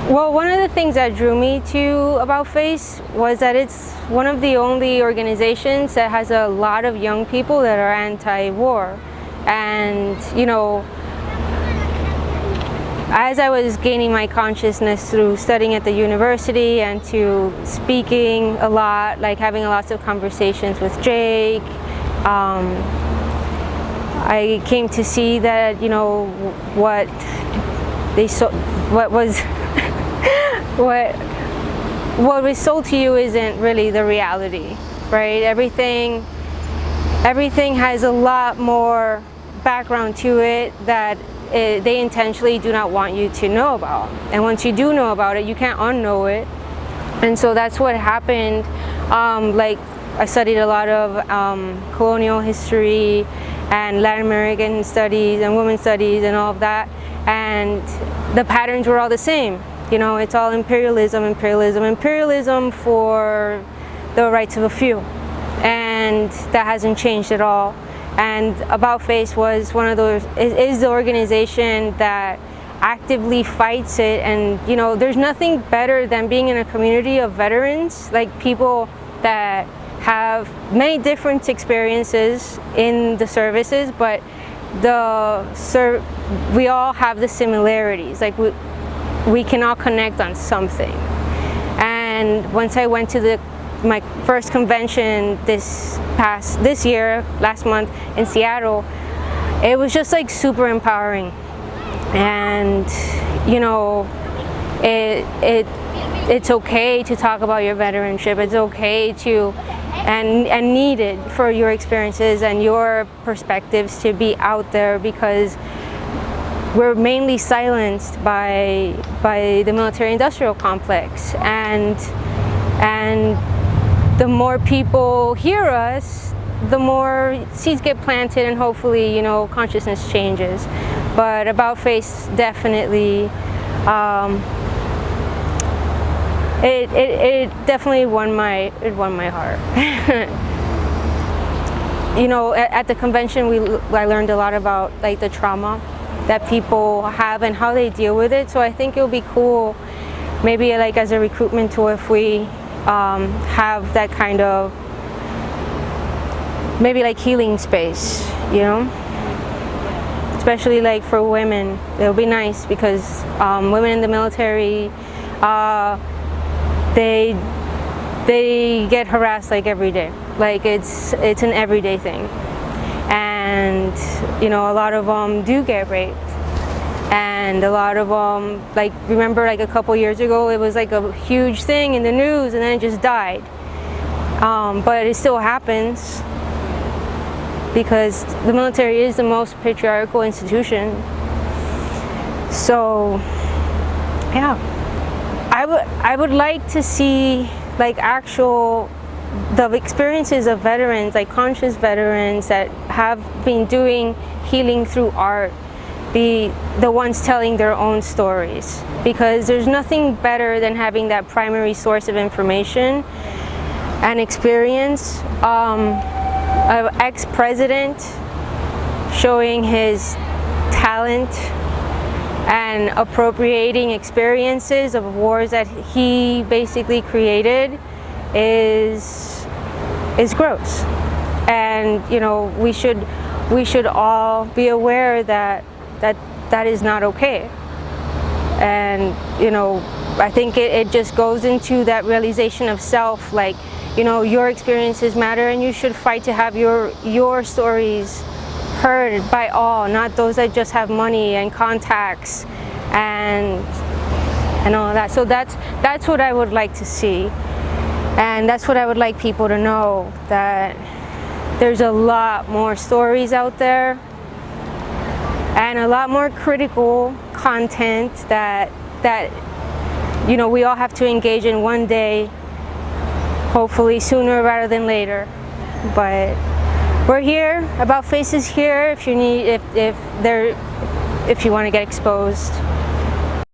Well, one of the things that drew me to About Face was that it's one of the only organizations that has a lot of young people that are anti-war. And, as I was gaining my consciousness through studying at the university and to speaking a lot, like having lots of conversations with Jake, I came to see that, what was what was sold to you isn't really the reality, right? Everything has a lot more background to it that they intentionally do not want you to know about. And once you do know about it, you can't unknow it. And so that's what happened. Like I studied a lot of colonial history and Latin American studies and women's studies and all of that. And the patterns were all the same. It's all imperialism for the rights of a few. And that hasn't changed at all. And About Face was one of those, is the organization that actively fights it. And there's nothing better than being in a community of veterans, like people that have many different experiences in the services, but we all have the similarities. Like we can all connect on something. And once I went to my first convention this last month in Seattle, it was just like super empowering. And it's okay to talk about your veteranship. It's okay to and needed for your experiences and your perspectives to be out there, because we're mainly silenced by the military-industrial complex, and the more people hear us, the more seeds get planted, and hopefully consciousness changes. But About Face definitely it definitely won my heart. At the convention I learned a lot about like the trauma that people have and how they deal with it. So I think it'll be cool, maybe like as a recruitment tool, if we have that kind of maybe like healing space, especially like for women. It'll be nice because women in the military, they get harassed like every day. Like it's an everyday thing. And a lot of them do get raped, and a lot of them, like, remember like a couple years ago it was like a huge thing in the news and then it just died, but it still happens because the military is the most patriarchal institution. So yeah, I would like to see like the experiences of veterans, like conscious veterans that have been doing healing through art, be the ones telling their own stories, because there's nothing better than having that primary source of information and experience. An ex-president showing his talent and appropriating experiences of wars that he basically created is gross. And we should all be aware that is not okay. And I think it just goes into that realization of self, like your experiences matter, and you should fight to have your stories heard by all, not those that just have money and contacts and all that. So that's what I would like to see. And that's what I would like people to know, that there's a lot more stories out there and a lot more critical content that we all have to engage in one day, hopefully sooner rather than later. But we're here. About Face is here if you want to get exposed.